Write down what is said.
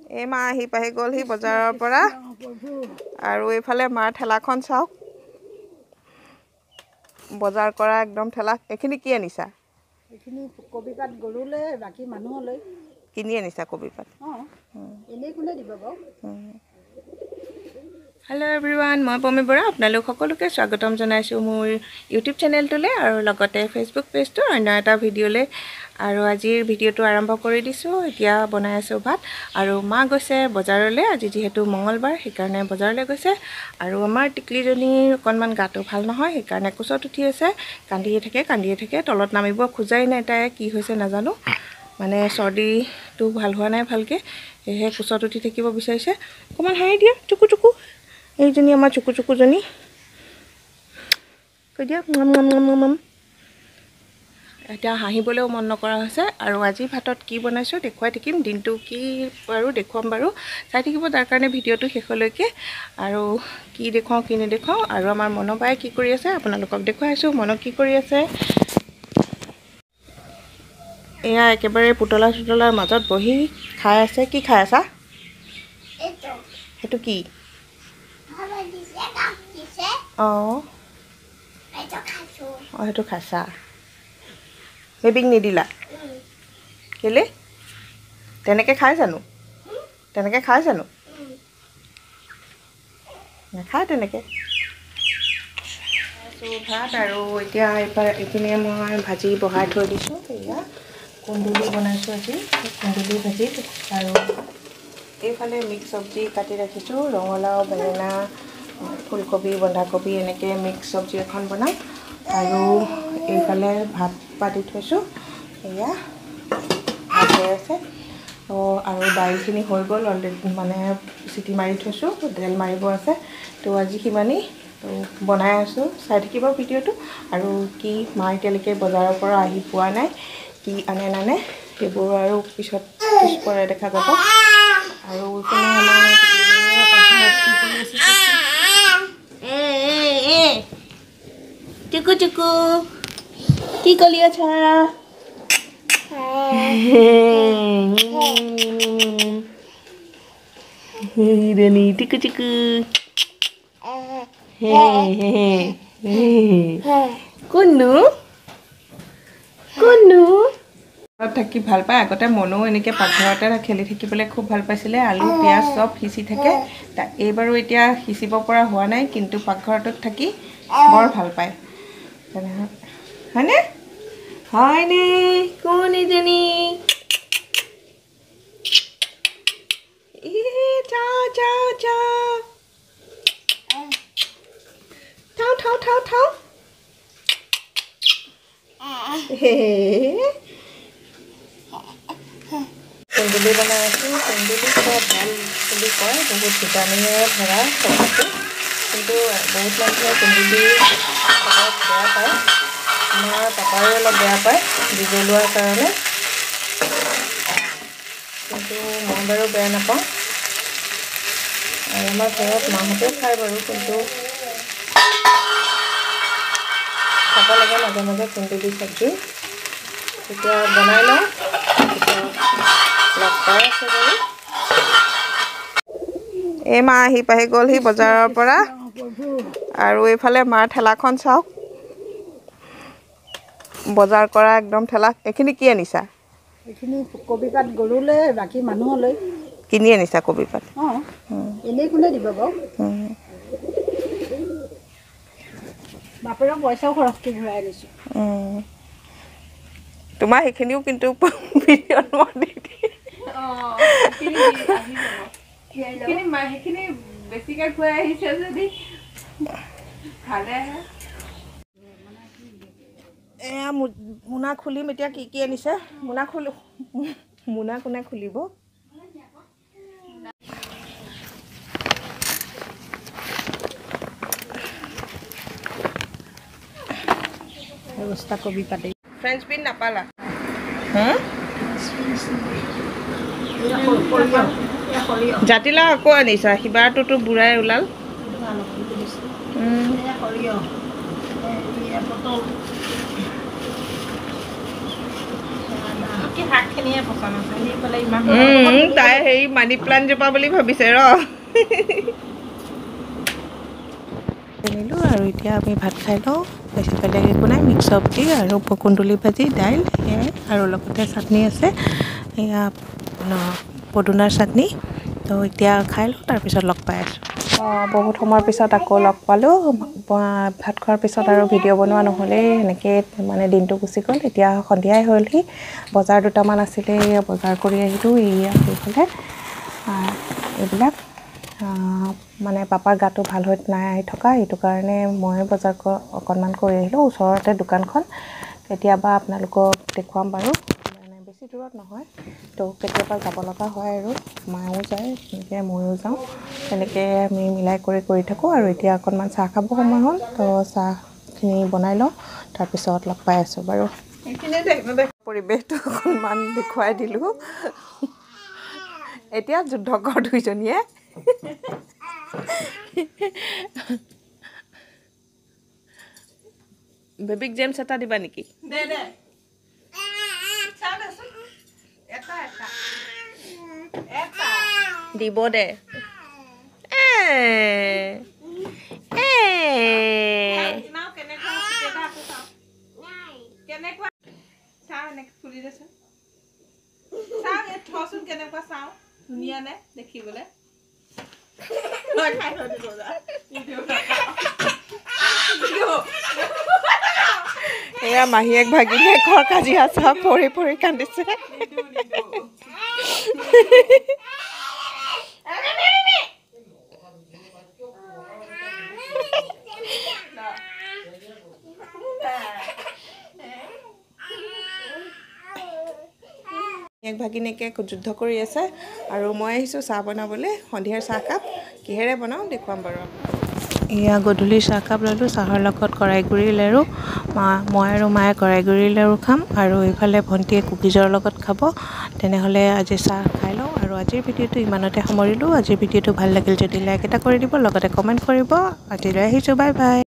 এই মা আহি পাহি গ'লহি বজাৰৰ পৰা আৰু এইফালে মাৰ ঠেলাখন চাওক বজাৰ কৰা একদম ঠেলা এইখিনি কি আনিছা এইখিনি কবি পাত গৰুলে বাকি মানুহলৈ কিনি আনিছা কবি পাত এনেই কোনে দিব বাৰু হেল্ল' এভৰিৱান মই পমি বৰা আপোনালোক সকলোকে স্বাগতম জনাইছোঁ মোৰ ইউটিউব চেনেলটোলৈ আৰু লগতে ফেচবুক পেজটো অন্য এটা ভিডিঅ'লৈ আৰু আজিৰ ভিডিঅ'টো আৰম্ভ কৰি দিছোঁ এতিয়া বনাই আছোঁ ভাত আৰু মা গৈছে বজাৰলৈ আজি যিহেতু মঙলবাৰ সেইকাৰণে বজাৰলৈ গৈছে আৰু আমাৰ টিকলিজনীৰ অকণমান গাটো ভাল নহয় সেইকাৰণে কোচত উঠি আছে কান্দিয়ে থাকে তলত নামিব খোজাই নাই তাই কি হৈছে নাজানো মানে চৰ্দিটো ভাল হোৱা নাই ভালকৈ সেয়েহে কোচত উঠি থাকিব বিচাৰিছে অকণমান হাঁহি দিয়া চুকু চুকু এইজনী আমাৰ চুকু চুকুজনী কৈ দিয়া এতিয়া হাঁহিবলৈও মন নকৰা হৈছে আৰু আজি ভাতত কি বনাইছোঁ দেখুৱাই থাকিম দিনটো কি বাৰু দেখুৱাম বাৰু চাই থাকিব তাৰ কাৰণে ভিডিঅ'টো শেষলৈকে আৰু কি দেখুৱাওঁ কি নেদেখুৱাওঁ আৰু আমাৰ মনোবাই কি কৰি আছে আপোনালোকক দেখুৱাই আছোঁ মনক কি কৰি আছে এয়া একেবাৰে পুতলাৰ মাজত বহি খাই আছে কি খাই আছা সেইটো কি অঁ সেইটো খাইছা বেবিক নিদিলা কেলে তেনেকৈ খাই জানো নাখায় তেনেকৈ ভাত আৰু এতিয়া এইপিনে মই ভাজি বহাই থৈ দিছোঁ এয়া কুন্দুলি বনাইছোঁ আজি কুন্দুলি ভাজি আৰু এইফালে মিক্স চব্জি কাটি ৰাখিছোঁ ৰঙালাও বেঙেনা ফুলকবি বন্ধাকবি এনেকৈ মিক্স চব্জি এখন বনাম আৰু এইফালে ভাত পাতি থৈছোঁ এয়া ভাত হৈ আছে আৰু দাইলখিনি হৈ গ'ল অলৰেডি মানে চিটি মাৰি থৈছোঁ তেল মাৰিব আছে তো আজি সিমানেই তো বনাই আছোঁ চাই থাকিব ভিডিঅ'টো আৰু কি মা এতিয়ালৈকে বজাৰৰ পৰা আহি পোৱা নাই কি আনে নানে সেইবোৰ আৰু পিছত পিছপৰাই দেখা যাব আৰু এইপিনে আমাৰ চুকু চুকু কি কলি আছা Dani tiku tiku Kunu থাকি ভাল পায় আগতে মনো এনেকৈ পাকঘৰতে খেলি থাকিবলৈ খুব ভাল পাইছিলে আলু পিঁয়াজ চব সিঁচি থাকে এইবাৰো এতিয়া সিঁচিব পৰা হোৱা নাই কিন্তু পাকঘৰটোত থাকি বৰ ভাল পায় হয়নে কোন এজনী ঠাও কুন্দুলি বনাই আছোঁ কুন্দুলি খুব ভাল বুলি কয় বহুত ভিটামিনেৰে ভৰা চব্জিটো কিন্তু বহুত মানুহে কুন্দুলি খাব বেয়া পায় আমাৰ পাপায়ো অলপ বেয়া পায় বিজলুৱাৰ কাৰণে কিন্তু মই বাৰু বেয়া নাপাওঁ আৰু আমাৰ ঘৰত মাহঁতেও খায় বাৰু কিন্তু খাব লাগে মাজে মাজে কুন্দুলি চব্জি এতিয়া বনাই লওঁ লগ পাই আছে বাৰু এই মা আহি পাহি গ'লহি বজাৰৰ পৰা আৰু এইফালে মাৰ ঠেলাখন চাওক বজাৰ কৰা একদম ঠেলা এইখিনি কি আনিছা এইখিনি কবি পাত গৰুলে বাকি মানুহলৈ কিনি আনিছা কবি পাত এনেই কোনে দিব বাৰু বাপেৰক পইচাও খৰচকৈ ঘূৰাই আনিছোঁ তোমাৰ সেইখিনিও কিন্তু ভিডিঅ'ত মই দি সেইখিনি বেছিকৈ ঘূৰাই আহিছে যদি ভালে আহে এয়া মোনা খুলিম এতিয়া কি কি আনিছে মোনা কোনে খুলিব ব্যৱস্থা কবি পাতে ফ্ৰেঞ্চ বিন নাপালা জাতিলাও আকৌ আনিছা সিবাৰটোতো বুঢ়াই ওলাল তাই হেৰি মানি প্লাণ্ট জোপা বুলি ভাবিছে ৰ আনিলোঁ আৰু এতিয়া আমি ভাত খাই লওঁ বেছি বেলেগ একো নাই মিক্স চব্জি আৰু কুন্দুলি ভাজি দাইল সেয়াই আৰু লগতে চাটনি আছে এয়া পদুনাৰ চাটনি তো এতিয়া খাই লওঁ তাৰপিছত লগ পাই আছোঁ বহুত সময়ৰ পিছত আকৌ লগ পালোঁ ভাত খোৱাৰ পিছত আৰু ভিডিঅ' বনোৱা নহ'লেই সেনেকৈ মানে দিনটো গুচি গ'ল এতিয়া সন্ধিয়াই হ'লহি বজাৰ দুটামান আছিলে বজাৰ কৰি আহিলোঁ এইফালে এইবিলাক মানে পাপাৰ গাটো ভাল হৈ নাই থকা সেইটো কাৰণে মই বজাৰ অকণমান কৰি আহিলোঁ ওচৰতে দোকানখন কেতিয়াবা আপোনালোকক দেখুৱাম বাৰু মানে বেছি দূৰত নহয় তো কেতিয়াবা যাব লগা হয় আৰু মায়েও যায় তেনেকৈ ময়ো যাওঁ তেনেকৈ আমি মিলাই কৰি থাকোঁ আৰু এতিয়া অকণমান চাহ খাব সময় হ'ল তো চাহখিনি বনাই লওঁ তাৰপিছত লগ পাই আছোঁ বাৰু পৰিৱেশটো অকণমান দেখুৱাই দিলোঁ এতিয়া যুদ্ধ কৰ দুইজনীয়ে বেবিক জেমছ এটা দিবা নেকি দিব দে ধুনীয়া নে দেখিবলৈ এয়া মাহীয়েক ভাগিনীয়েকৰ কাজিয়া চাহ পৰি কান্দিছে এক ভাগিনীয়েকে যুদ্ধ কৰি আছে আৰু মই আহিছোঁ চাহ বনাবলৈ সন্ধিয়াৰ চাহকাপ কিহেৰে বনাওঁ দেখুৱাম বাৰু এয়া গধূলিৰ চাহকাপ ল'লোঁ চাহৰ লগত কড়াইগুড়ি লাৰু মই আৰু মায়ে কড়াইগুড়ি লাৰু খাম আৰু এইফালে ভণ্টিয়ে কুকিজৰ লগত খাব তেনেহ'লে আজি চাহ খাই লওঁ আৰু আজিৰ ভিডিঅ'টো ইমানতে সামৰিলোঁ আজিৰ ভিডিঅ'টো ভাল লাগিল যদি লাইক এটা কৰি দিব লগতে কমেণ্ট কৰিব আজিলৈ আহিছোঁ বাই বাই